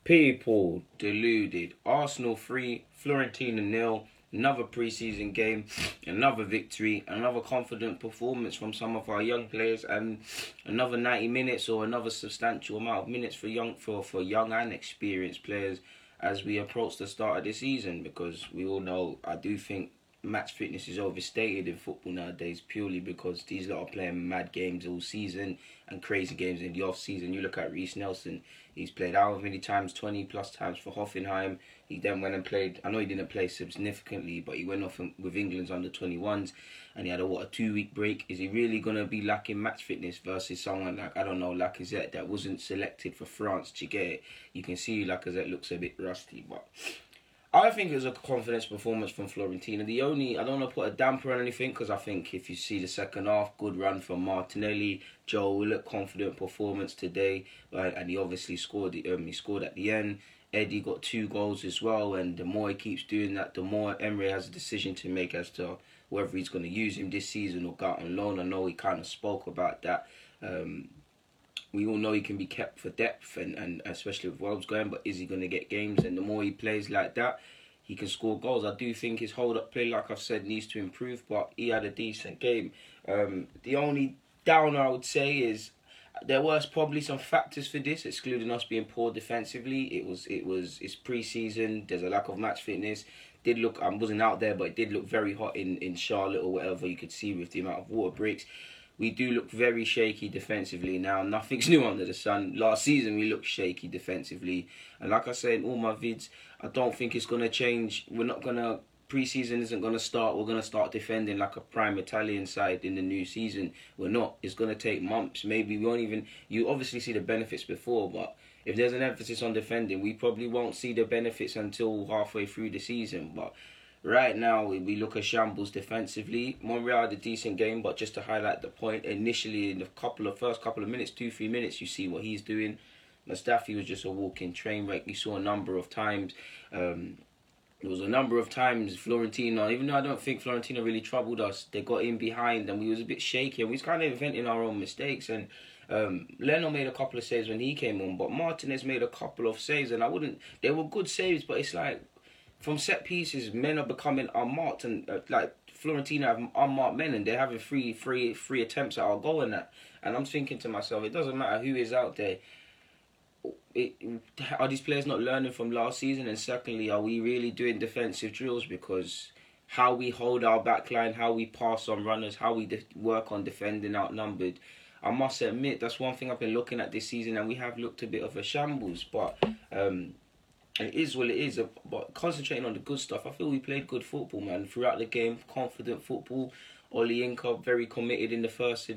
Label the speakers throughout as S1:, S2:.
S1: People deluded. Arsenal 3, Fiorentina nil. Another pre-season game, another victory, another confident performance from some of our young players, and another 90 minutes or another substantial amount of minutes for young and experienced players as we approach the start of the season. Because we all know, I do think match fitness is overstated in football nowadays purely because these lot are playing mad games all season and crazy games in the off season. You look at Reece Nelson, he's played however many times, 20 plus times for Hoffenheim. He then went and played, I know he didn't play significantly, but he went off with England's under 21s and he had a 2-week break. Is he really going to be lacking match fitness versus someone like, I don't know, Lacazette that wasn't selected for France to get it? You can see Lacazette looks a bit rusty, but I think it was a confidence performance from Fiorentina. I don't want to put a damper on anything because I think if you see the second half, good run from Martinelli, Joe Willock, confident performance today, and he obviously scored. He scored at the end. Eddie got 2 goals as well, and the more he keeps doing that, the more Emery has a decision to make as to whether he's going to use him this season or go out on loan. I know he kind of spoke about that. We all know he can be kept for depth and especially with Wolves going, but is he going to get games? And the more he plays like that, he can score goals. I do think his hold-up play, like I've said, needs to improve, but he had a decent game. The only downer I would say is there was probably some factors for this, excluding us being poor defensively. It's pre-season. There's a lack of match fitness. Did look, I wasn't out there, but it did look very hot in Charlotte or whatever you could see with the amount of water breaks. We do look very shaky defensively now. Nothing's new under the sun. Last season we looked shaky defensively, and like I said in all my vids, I don't think it's gonna change. We're not gonna. Pre-season isn't gonna start. We're gonna start defending like a prime Italian side in the new season. We're not. It's gonna take months. Maybe we won't even. You obviously see the benefits before, but if there's an emphasis on defending, we probably won't see the benefits until halfway through the season. But right now, we look at shambles defensively. Monreal had a decent game, but just to highlight the point, initially in the first couple of minutes, 2-3 minutes, you see what he's doing. Mustafi was just a walking train wreck. You saw a number of times. There was a number of times Fiorentina, even though I don't think Fiorentina really troubled us, they got in behind and we was a bit shaky and we was kind of inventing our own mistakes. And Leno made a couple of saves when he came on, but Martinez made a couple of saves and they were good saves, but it's like from set pieces, men are becoming unmarked and like Fiorentina have unmarked men and they're having free attempts at our goal and that. And I'm thinking to myself, it doesn't matter who is out there. Are these players not learning from last season? And secondly, are we really doing defensive drills? Because how we hold our backline, how we pass on runners, how we work on defending outnumbered, I must admit that's one thing I've been looking at this season, and we have looked a bit of a shambles. But it is what it is. But concentrating on the good stuff, I feel we played good football, man. Throughout the game, confident football. Oli Inca very committed in the first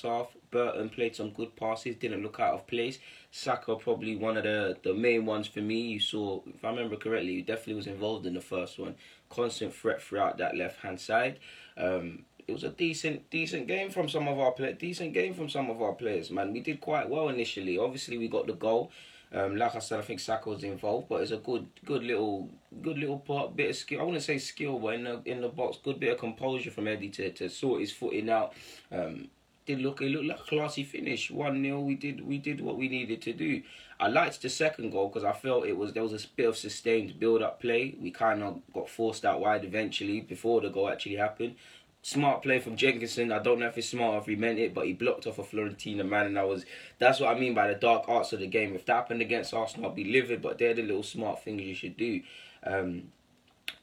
S1: half. Burton played some good passes, didn't look out of place. Saka probably one of the main ones for me. You saw, if I remember correctly, he definitely was involved in the first one. Constant threat throughout that left hand side. It was a decent game from some of our players. Man, we did quite well initially. Obviously, we got the goal. Like I said, I think Saka was involved, but it's a good little part, bit of skill. I wouldn't say skill, but in the box, good bit of composure from Eddie to sort his footing out. It looked like a classy finish. 1-0. We did what we needed to do. I liked the second goal because I felt there was a bit of sustained build-up play. We kind of got forced out wide eventually before the goal actually happened. Smart play from Jenkinson. I don't know if it's smart or if he meant it, but he blocked off a Fiorentina man, and that's what I mean by the dark arts of the game. If that happened against Arsenal, I'd be livid, but they're the little smart things you should do.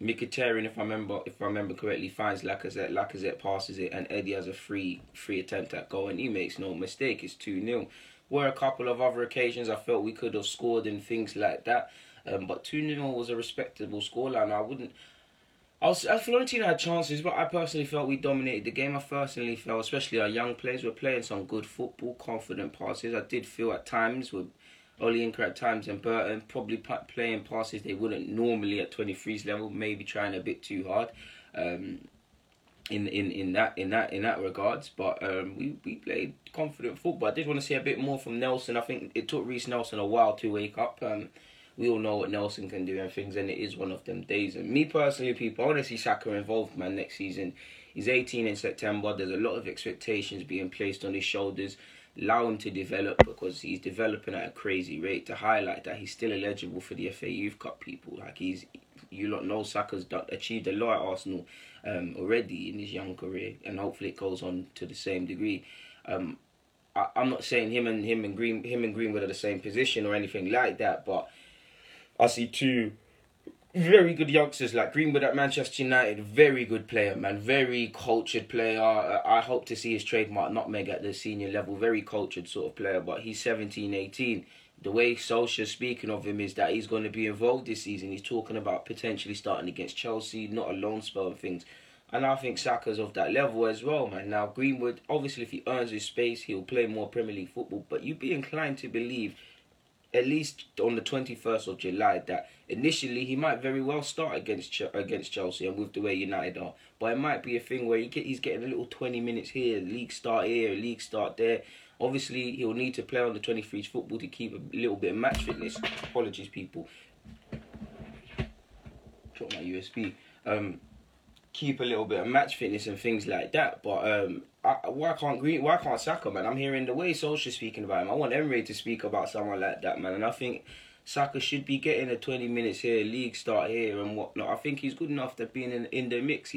S1: Mkhitaryan, if I remember correctly, finds Lacazette. Lacazette passes it, and Eddie has a free attempt at goal, and he makes no mistake. It's 2-0. Were a couple of other occasions I felt we could have scored and things like that, but 2-0 was a respectable scoreline. Fiorentina had chances, but I personally felt we dominated the game. I personally felt, especially our young players, were playing some good football, confident passes. I did feel at times with Oli Inca at times and Burton probably playing passes they wouldn't normally at 23's level, maybe trying a bit too hard. In that regards, but we played confident football. I did want to see a bit more from Nelson. I think it took Reece Nelson a while to wake up. We all know what Nelson can do and things, and it is one of them days. And me personally, people, I want to see Saka involved, man, next season. He's 18 in September. There's a lot of expectations being placed on his shoulders. allow him to develop, because he's developing at a crazy rate. To highlight that he's still eligible for the FA Youth Cup, people. Like, you lot know Saka's achieved a lot at Arsenal already in his young career, and hopefully it goes on to the same degree. I'm not saying him and Greenwood are the same position or anything like that, but I see two very good youngsters like Greenwood at Manchester United. Very good player, man. Very cultured player. I hope to see his trademark nutmeg at the senior level. Very cultured sort of player, but he's 17, 18. The way Solskjaer's speaking of him is that he's going to be involved this season. He's talking about potentially starting against Chelsea, not a loan spell and things. And I think Saka's of that level as well, man. Now, Greenwood, obviously, if he earns his space, he'll play more Premier League football. But you'd be inclined to believe, at least on the 21st of July, that initially he might very well start against Chelsea, and with the way United are. But it might be a thing where he's getting a little 20 minutes here, league start here, league start there. Obviously, he'll need to play on the 23's football to keep a little bit of match fitness. Apologies, people. Drop my USB. Keep a little bit of match fitness and things like that. But why can't Saka, man? I'm hearing the way Solskjaer's speaking about him. I want Emery to speak about someone like that, man. And I think Saka should be getting a 20 minutes here, league start here and whatnot. I think he's good enough to be in the mix.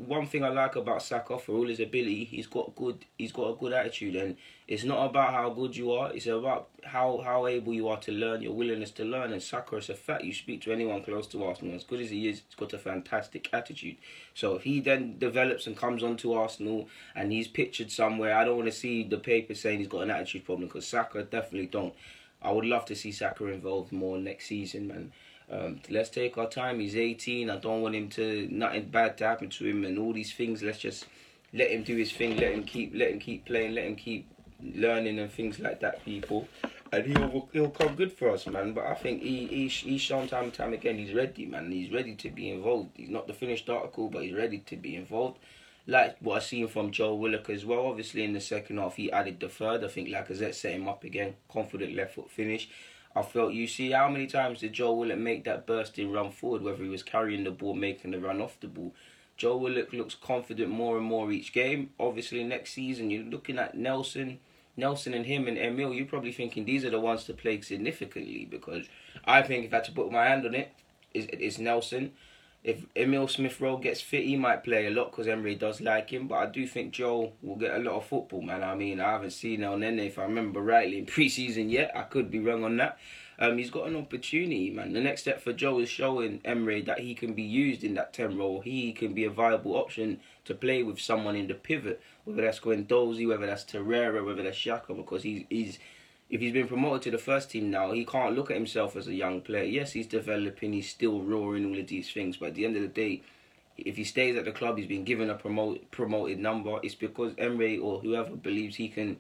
S1: One thing I like about Saka, for all his ability, he's got a good attitude, and it's not about how good you are, it's about how able you are to learn, your willingness to learn. And Saka, is a fact. You speak to anyone close to Arsenal, as good as he is, he's got a fantastic attitude. So if he then develops and comes onto Arsenal and he's pictured somewhere, I don't want to see the paper saying he's got an attitude problem, because Saka definitely don't. I would love to see Saka involved more next season, man. Let's take our time. He's 18. I don't want nothing bad to happen to him and all these things. Let's just let him do his thing. Let him keep playing. Let him keep learning and things like that, people. And he'll come good for us, man. But I think he's shown time and time again he's ready, man. He's ready to be involved. He's not the finished article, but he's ready to be involved. Like what I've seen from Joe Willock as well. Obviously, in the second half, he added the third. I think Lacazette set him up again. Confident left foot finish. I felt, you see, how many times did Joe Willock make that bursting run forward, whether he was carrying the ball, making the run off the ball. Joe Willock looks confident more and more each game. Obviously, next season, you're looking at Nelson and him and Emil. You're probably thinking these are the ones to play significantly, because I think if I had to put my hand on it, it's Nelson. If Emil Smith-Rowe gets fit, he might play a lot because Emery does like him. But I do think Joe will get a lot of football, man. I mean, I haven't seen El Nene, if I remember rightly, in pre-season yet. I could be wrong on that. He's got an opportunity, man. The next step for Joe is showing Emery that he can be used in that 10 role. He can be a viable option to play with someone in the pivot, whether that's Guendouzi, whether that's Torreira, whether that's Xhaka, because if he's been promoted to the first team now, he can't look at himself as a young player. Yes, he's developing, he's still roaring, all of these things. But at the end of the day, if he stays at the club, he's been given a promoted number. It's because Emery or whoever believes he can,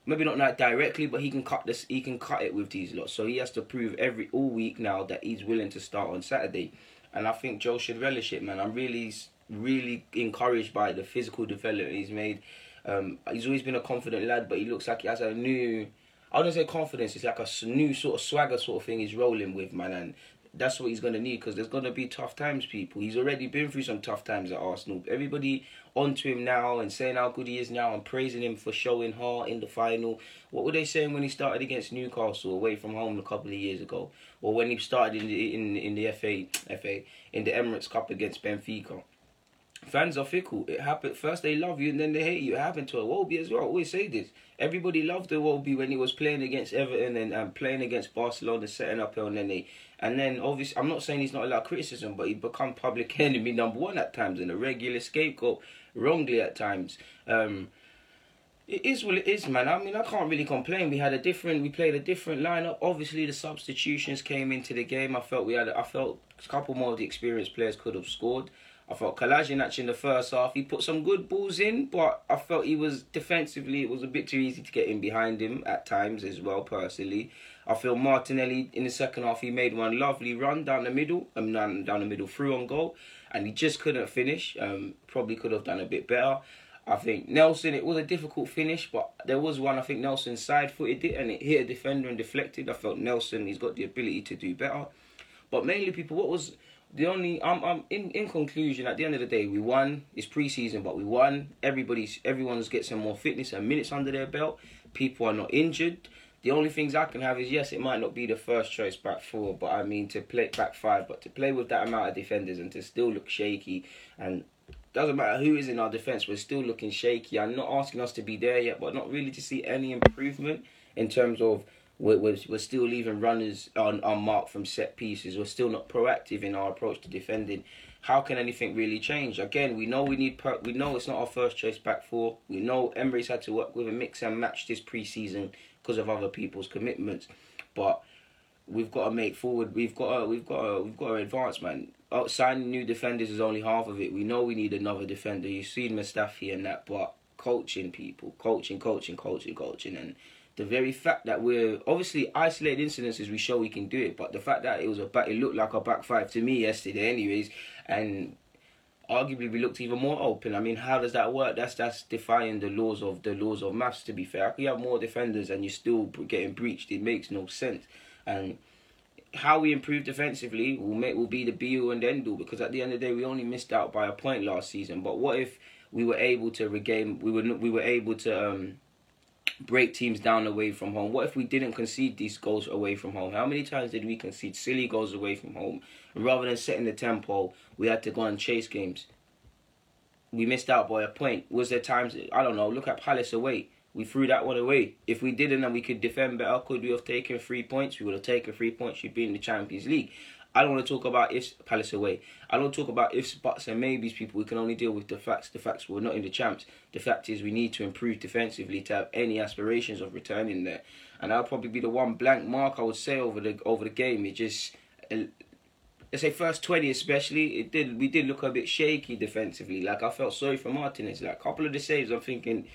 S1: maybe not directly, but he can cut it with these lots. So he has to prove all week now that he's willing to start on Saturday. And I think Joe should relish it, man. I'm really encouraged by the physical development he's made. He's always been a confident lad, but he looks like he has a new, I wouldn't say confidence, it's like a new sort of swagger sort of thing he's rolling with, man. And that's what he's going to need, because there's going to be tough times, people. He's already been through some tough times at Arsenal. Everybody onto him now and saying how good he is now and praising him for showing heart in the final. What were they saying when he started against Newcastle away from home a couple of years ago? Or when he started in the FA, in the Emirates Cup against Benfica? Fans are fickle. It happened. First they love you and then they hate you. It happened to Iwobi as well. I always say this. Everybody loved Iwobi when he was playing against Everton and playing against Barcelona, setting up El Nene. And then, obviously, I'm not saying he's not allowed criticism, but he'd become public enemy number one at times and a regular scapegoat, wrongly at times. It is what it is, man. I mean, I can't really complain. We played a different lineup. Obviously, the substitutions came into the game. I felt a couple more of the experienced players could have scored. I felt Kolasinac in the first half, he put some good balls in, but I felt he was defensively, it was a bit too easy to get in behind him at times as well, personally. I feel Martinelli in the second half, he made one lovely run down the middle through on goal, and he just couldn't finish. Probably could have done a bit better. I think Nelson, it was a difficult finish, but there was one, I think Nelson side-footed it and it hit a defender and deflected. I felt Nelson, he's got the ability to do better. But mainly, people, I'm in conclusion, at the end of the day, we won. It's pre-season, but we won. Everyone's get some more fitness and minutes under their belt. People are not injured. The only things I can have is, yes, it might not be the first choice back four, but I mean to play back five, but to play with that amount of defenders and to still look shaky, and doesn't matter who is in our defence, we're still looking shaky. I'm not asking us to be there yet, but not really to see any improvement in terms of we're still leaving runners on mark from set pieces. We're still not proactive in our approach to defending. How can anything really change? Again, we know we know it's not our first choice back four. We know Emery's had to work with a mix and match this pre-season because of other people's commitments, but we've got to make forward. We've got to advance, man. Signing new defenders is only half of it. We know we need another defender. You've seen Mustafi and that, but coaching people, coaching, and the very fact that we're obviously isolated incidences, we show we can do it. But the fact that it looked like a back five to me yesterday, anyways, and arguably we looked even more open. I mean, how does that work? That's defying the laws of maths. To be fair, if you have more defenders and you're still getting breached, it makes no sense. And how we improve defensively will be the be-all and end-all, because at the end of the day, we only missed out by a point last season. But what if we were able to regain? We were able to break teams down away from home. What if we didn't concede these goals away from home? How many times did we concede silly goals away from home? And rather than setting the tempo, we had to go and chase games. We missed out by a point. Was there times, I don't know, look at Palace away. We threw that one away. If we didn't and we could defend better, could we have taken 3 points? We would have taken 3 points. You'd be in the Champions League. I don't want to talk about ifs, Palace away. I don't talk about ifs, buts and maybes, people. We can only deal with the facts. The facts, we're not in the champs. The fact is we need to improve defensively to have any aspirations of returning there. And that'll probably be the one blank mark I would say over the game. It just, let's say first 20 especially, we did look a bit shaky defensively. Like, I felt sorry for Martinez. Like, a couple of the saves, I'm thinking,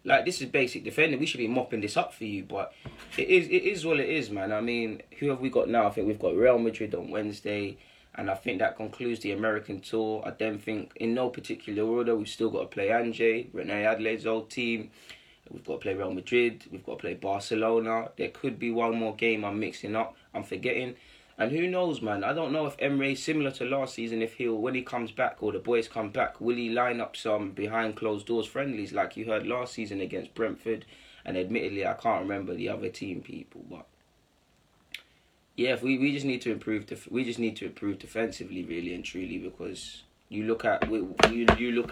S1: like, this is basic defending. We should be mopping this up for you, but it is what it is, man. I mean, who have we got now? I think we've got Real Madrid on Wednesday, and I think that concludes the American tour. I then think, in no particular order, we've still got to play Angers, Renee Adelaide's old team. We've got to play Real Madrid. We've got to play Barcelona. There could be one more game I'm mixing up. I'm forgetting. And who knows, man? I don't know if Emery, similar to last season, when he comes back or the boys come back, will he line up some behind closed doors friendlies like you heard last season against Brentford? And admittedly, I can't remember the other team people, but yeah, if we just need to improve. We just need to improve defensively, really and truly, because you look at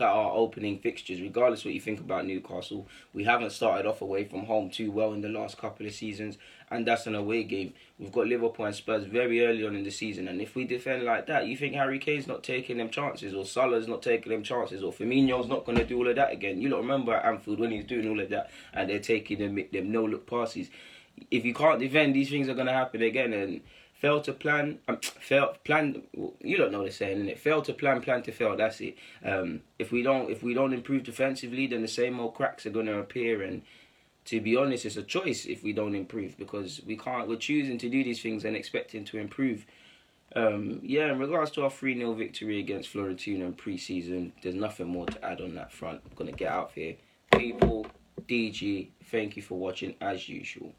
S1: our opening fixtures. Regardless of what you think about Newcastle, we haven't started off away from home too well in the last couple of seasons, and that's an away game. We've got Liverpool and Spurs very early on in the season, and if we defend like that, you think Harry Kane's not taking them chances, or Salah's not taking them chances, or Firmino's not going to do all of that again? You don't remember at Anfield when he's doing all of that, and they're taking them no-look passes. If you can't defend, these things are going to happen again, and fail to plan, you don't know the saying, innit? Fail to plan to fail, that's it. If we don't improve defensively, then the same old cracks are going to appear, and to be honest, it's a choice if we don't improve, because we're choosing to do these things and expecting to improve. In regards to our 3-0 victory against Fiorentina in pre-season, there's nothing more to add on that front. I'm going to get out of here. People, DG, thank you for watching as usual.